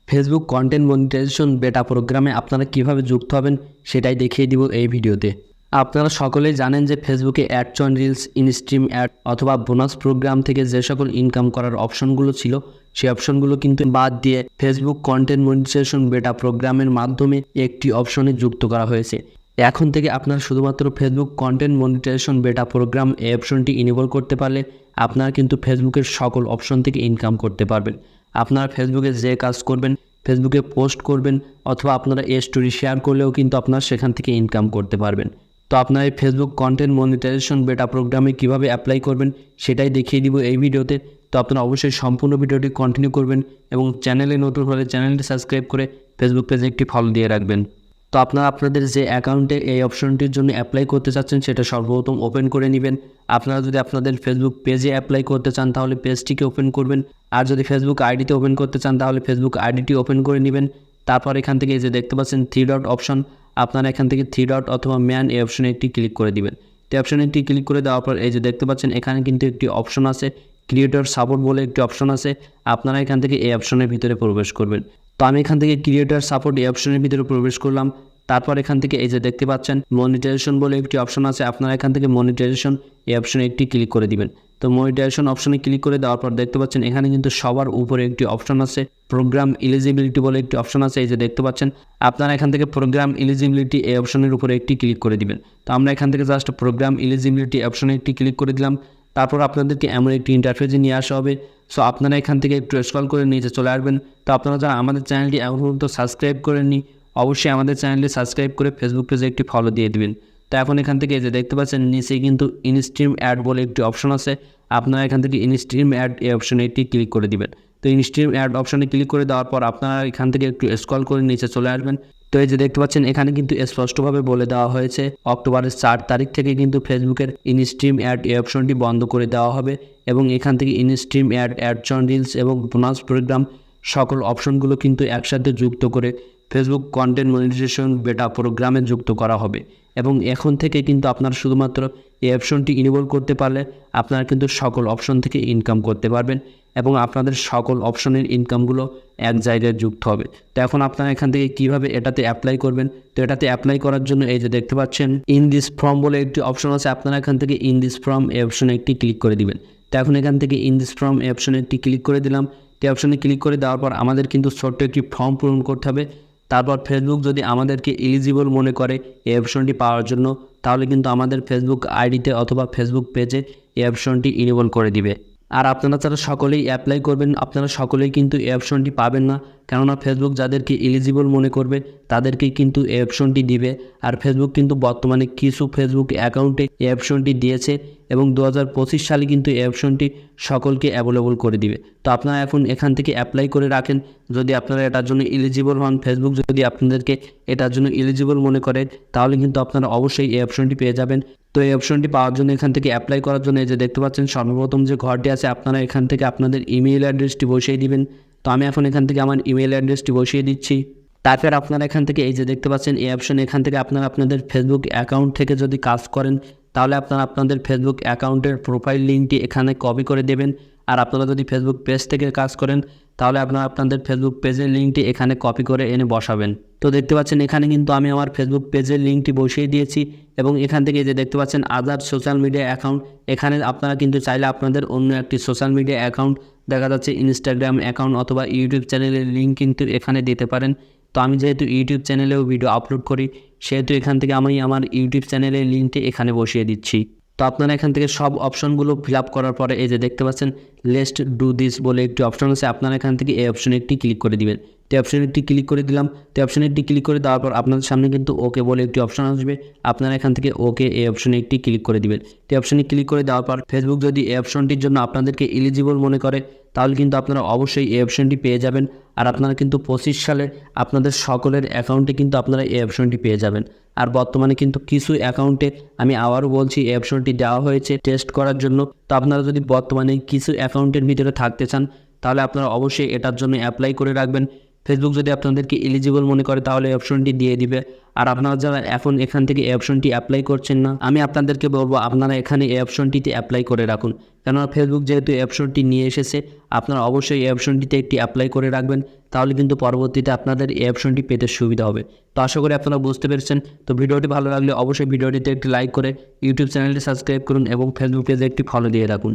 Facebook content monetization বেটা প্রোগ্রামে আপনারা কিভাবে যুক্ত হবেন সেটাই দেখিয়ে দিব এই ভিডিওতে। আপনারা সকলেই জানেন যে ফেসবুকে ad on reels, instream ad অথবা বোনাস প্রোগ্রাম থেকে যে সকল ইনকাম করার অপশনগুলো ছিল সেই অপশনগুলো কিন্তু বাদ দিয়ে ফেসবুক কন্টেন্ট মনিটাইজেশন বেটা প্রোগ্রামের মাধ্যমে একটি অপশনে যুক্ত করা হয়েছে। এখন থেকে আপনারা শুধুমাত্র ফেসবুক কন্টেন্ট মনিটাইজেশন বেটা প্রোগ্রাম এই অপশনটি ইনেবল করতে পারলে আপনারা কিন্তু ফেসবুকের সকল অপশন থেকে ইনকাম করতে পারবেন। আপনারা ফেসবুকে যে কাজ করবেন, ফেসবুকে পোস্ট করবেন অথবা আপনারা স্টোরি শেয়ার করলেও কিন্তু আপনারা সেখান থেকে ইনকাম করতে পারবেন। তো আপনারা এই ফেসবুক কন্টেন্ট মনিটাইজেশন বেটা প্রোগ্রামে কীভাবে অ্যাপ্লাই করবেন সেটাই দেখিয়ে দিব এই ভিডিওতে। তো আপনারা অবশ্যই সম্পূর্ণ ভিডিওটি কন্টিনিউ করবেন এবং চ্যানেলে নতুন হলে চ্যানেলটি সাবস্ক্রাইব করে ফেসবুক পেজে একটি ফলো দিয়ে রাখবেন। তো আপনারা আপনাদের যে অ্যাকাউন্টে এই অপশনটির জন্য অ্যাপ্লাই করতে চাচ্ছেন সেটা সর্বপ্রথম ওপেন করে নেবেন। আপনারা যদি আপনাদের ফেসবুক পেজে অ্যাপ্লাই করতে চান তাহলে পেজটিকে ওপেন করবেন, আর যদি ফেসবুক আইডিতে ওপেন করতে চান তাহলে ফেসবুক আইডিটি ওপেন করে নেবেন। তারপর এখান থেকে এই যে দেখতে পাচ্ছেন 3 ডট অপশন, আপনারা এখান থেকে 3 ডট অথবা ম্যান এই অপশনে একটি ক্লিক করে দিবেন। তো অপশনে একটি ক্লিক করে দেওয়ার পর এই যে দেখতে পাচ্ছেন এখানে কিন্তু একটি অপশন আছে, ক্রিয়েটর সাপোর্ট বলে একটি অপশন আছে। আপনারা এখান থেকে এই অপশনের ভিতরে প্রবেশ করবেন। তো আমি এখান থেকে ক্রিয়েটর সাপোর্ট এই অপশনের ভিতরে প্রবেশ করলাম। তারপর এখান থেকে এই যে দেখতে পাচ্ছেন মনিটাইজেশন বলে একটি অপশন আছে, আপনারা এখান থেকে মনিটাইজেশন এই অপশনে একটি ক্লিক করে দিবেন। তো মনিটাইজেশন অপশনে ক্লিক করে দেওয়ার পর দেখতে পাচ্ছেন এখানে কিন্তু সবার উপরে একটি অপশন আছে, প্রোগ্রাম এলিজিবিলিটি বলে একটি অপশন আছে। এই যে দেখতে পাচ্ছেন আপনারা এখান থেকে প্রোগ্রাম এলিজিবিলিটি এই অপশনের উপরে একটি ক্লিক করে দিবেন। তো আমরা এখান থেকে জাস্ট প্রোগ্রাম এলিজিবিলিটি অপশনে একটি ক্লিক করে দিলাম। তারপর আপনাদেরকে এমন একটি ইন্টারফেসে নিয়ে আসা হবে। সো আপনারা এখান থেকে একটু স্ক্রল করে নিচে চলে আসবেন। তো আপনারা যারা আমাদের চ্যানেলটি এখন পর্যন্ত সাবস্ক্রাইব করেননি অবশ্যই আমাদের চ্যানেলটি সাবস্ক্রাইব করে ফেসবুক পেজে একটি ফলো দিয়ে দিবেন। তো এখন এখান থেকে এই যে দেখতে পাচ্ছেন নিচে কিন্তু ইনস্ট্রিম অ্যাড বলে একটি অপশন আছে, আপনারা এখান থেকে ইনস্ট্রিম অ্যাড এই অপশনে একটি ক্লিক করে দিবেন। তো ইনস্ট্রিম অ্যাড অপশনে ক্লিক করে দেওয়ার পর আপনারা এখান থেকে একটু স্ক্রল করে নিচে চলে আসবেন। তো এই যে দেখতে পাচ্ছেন এখানে কিন্তু স্পষ্টভাবে বলে দেওয়া হয়েছে অক্টোবরের 4 তারিখ থেকে কিন্তু ফেসবুকের ইনস্ট্রিম অ্যাড এই অপশনটি বন্ধ করে দেওয়া হবে এবং এখান থেকে instream ad, ad on reels এবং বোনাস প্রোগ্রাম সকল অপশনগুলো কিন্তু একসাথে যুক্ত করে ফেসবুক কন্টেন্ট মনিটাইজেশন বেটা প্রোগ্রামে যুক্ত করা হবে। এবং এখন থেকে কিন্তু আপনারা শুধুমাত্র এই অপশনটি ইনেবল করতে পারলে আপনারা কিন্তু সকল অপশন থেকে ইনকাম করতে পারবেন এবং আপনাদের সকল অপশনের ইনকামগুলো এক জায়গায় যুক্ত হবে। তো এখন আপনারা এখান থেকে কিভাবে এটাতে অ্যাপ্লাই করবেন, তো এটাতে অ্যাপ্লাই করার জন্য এই যে দেখতে পাচ্ছেন ইন দিস ফর্ম বলে একটি অপশন আছে, আপনারা এখান থেকে ইন দিস ফর্ম এই অপশনে একটি ক্লিক করে দিবেন। তো এখন এখান থেকে ইন দিস ফর্ম এই অপশনে একটি ক্লিক করে দিলাম। এই অপশনে ক্লিক করে দেওয়ার পর আমাদের কিন্তু ছোট্ট একটি ফর্ম পূরণ করতে হবে। তারপর ফেসবুক যদি আমাদেরকে এলিজিবল মনে করে এই অপশনটি পাওয়ার জন্য তাহলে কিন্তু আমাদের ফেসবুক আইডিতে অথবা ফেসবুক পেজে এই অপশনটি ইনেবল করে দিবে। আর আপনারা যারা সকলেই অ্যাপ্লাই করবেন আপনারা সকলেই কিন্তু এই অপশনটি পাবেন না, কেননা ফেসবুক যাদেরকে এলিজিবল মনে করবে তাদেরকেই কিন্তু এই অপশনটি দিবে। আর ফেসবুক কিন্তু বর্তমানে কিছু ফেসবুক অ্যাকাউন্টে এই অপশনটি দিয়েছে এবং 2025 সালে কিন্তু এই অপশনটি সকলকে অ্যাভেলেবল করে দিবে। তো আপনারা এখন এখান থেকে অ্যাপ্লাই করে রাখেন, যদি আপনারা এটার জন্য এলিজিবল হন, ফেসবুক যদি আপনাদেরকে এটার জন্য এলিজিবল মনে করে তাহলে কিন্তু আপনারা অবশ্যই এই অপশনটি পেয়ে যাবেন। তো এই অপশনটি পাওয়ার জন্য এখান থেকে অ্যাপ্লাই করার জন্য এই যে দেখতে পাচ্ছেন সর্বপ্রথম যে ঘরটি আছে আপনারা এখান থেকে আপনাদের ইমেইল অ্যাড্রেসটি বসিয়ে দিবেন। তো আমি এখন এখান থেকে আমার ইমেইল অ্যাড্রেসটি বসিয়ে দিচ্ছি। তারপর আপনারা এখান থেকে এই যে দেখতে পাচ্ছেন এই অপশন, এখান থেকে আপনারা আপনাদের ফেসবুক অ্যাকাউন্ট থেকে যদি কাজ করেন তাহলে আপনারা আপনাদের ফেসবুক অ্যাকাউন্টের প্রোফাইল লিঙ্কটি এখানে কপি করে দেবেন। আর আপনারা যদি ফেসবুক পেজ থেকে কাজ করেন তাহলে আপনারা আপনাদের ফেসবুক পেজের লিঙ্কটি এখানে কপি করে এনে বসাবেন। তো দেখতে পাচ্ছেন এখানে কিন্তু আমি আমার ফেসবুক পেজের লিঙ্কটি বসিয়ে দিয়েছি এবং এখান থেকে যে দেখতে পাচ্ছেন আদার সোশ্যাল মিডিয়া অ্যাকাউন্ট, এখানে আপনারা কিন্তু চাইলে আপনাদের অন্য একটি সোশ্যাল মিডিয়া অ্যাকাউন্ট দেখা যাচ্ছে ইনস্টাগ্রাম অ্যাকাউন্ট অথবা ইউটিউব চ্যানেলের লিঙ্ক কিন্তু এখানে দিতে পারেন। তো আমি যেহেতু ইউটিউব চ্যানেলেও ভিডিও আপলোড করি সেহেতু এখান থেকে আমি আমার ইউটিউব চ্যানেলের লিঙ্কটি এখানে বসিয়ে দিচ্ছি। তো আপনারা এখান থেকে সব অপশনগুলো ফিল আপ করার পরে এই যে দেখতে পাচ্ছেন লেটস ডু দিস বলে একটি অপশন আছে, আপনারা এখান থেকে এই অপশনে একটি ক্লিক করে দিবেন। তো অপশনে একটি ক্লিক করে দিলাম। তো অপশনে একটি ক্লিক করে দেওয়ার পর আপনাদের সামনে কিন্তু ওকে বলে একটি অপশন আসবে, আপনারা এখান থেকে ওকে এই অপশনে একটি ক্লিক করে দিবেন। তো অপশনে ক্লিক করে দেওয়ার পর ফেসবুক যদি এই অপশনটির জন্য আপনাদেরকে এলিজিবল মনে করে তাহলে কিন্তু আপনারা অবশ্যই এই অপশনটি পেয়ে যাবেন। আর আপনারা কিন্তু 25 সালে আপনাদের সকলের অ্যাকাউন্টে কিন্তু আপনারা এই অপশনটি পেয়ে যাবেন। আর বর্তমানে কিন্তু কিছু অ্যাকাউন্টে আমি আবারও বলছি এই অপশনটি দেওয়া হয়েছে টেস্ট করার জন্য। তো আপনারা যদি বর্তমানে কিছু অ্যাকাউন্টের ভিতরে থাকতে চান তাহলে আপনারা অবশ্যই এটার জন্য অ্যাপ্লাই করে রাখবেন। ফেসবুক যদি আপনাদেরকে এলিজিবল মনে করে তাহলে এই অপশনটি দিয়ে দিবে। আর আপনারা যারা এখন এখান থেকে এই অপশনটি অ্যাপ্লাই করছেন না, আমি আপনাদেরকে বলবো আপনারা এখানে এই অপশনটিতে অ্যাপ্লাই করে রাখুন। কেননা ফেসবুক যেহেতু এই অপশনটি নিয়ে এসেছে, আপনারা অবশ্যই এই অপশনটিতে একটি অ্যাপ্লাই করে রাখবেন, তাহলে কিন্তু পরবর্তীতে আপনাদের এই অপশনটি পেতে সুবিধা হবে। তো আশা করি আপনারা বুঝতে পেরেছেন। তো ভিডিওটি ভালো লাগলে অবশ্যই ভিডিওটিতে একটি লাইক করে ইউটিউব চ্যানেলটি সাবস্ক্রাইব করুন এবং ফেসবুক পেজে একটি ফলো দিয়ে রাখুন।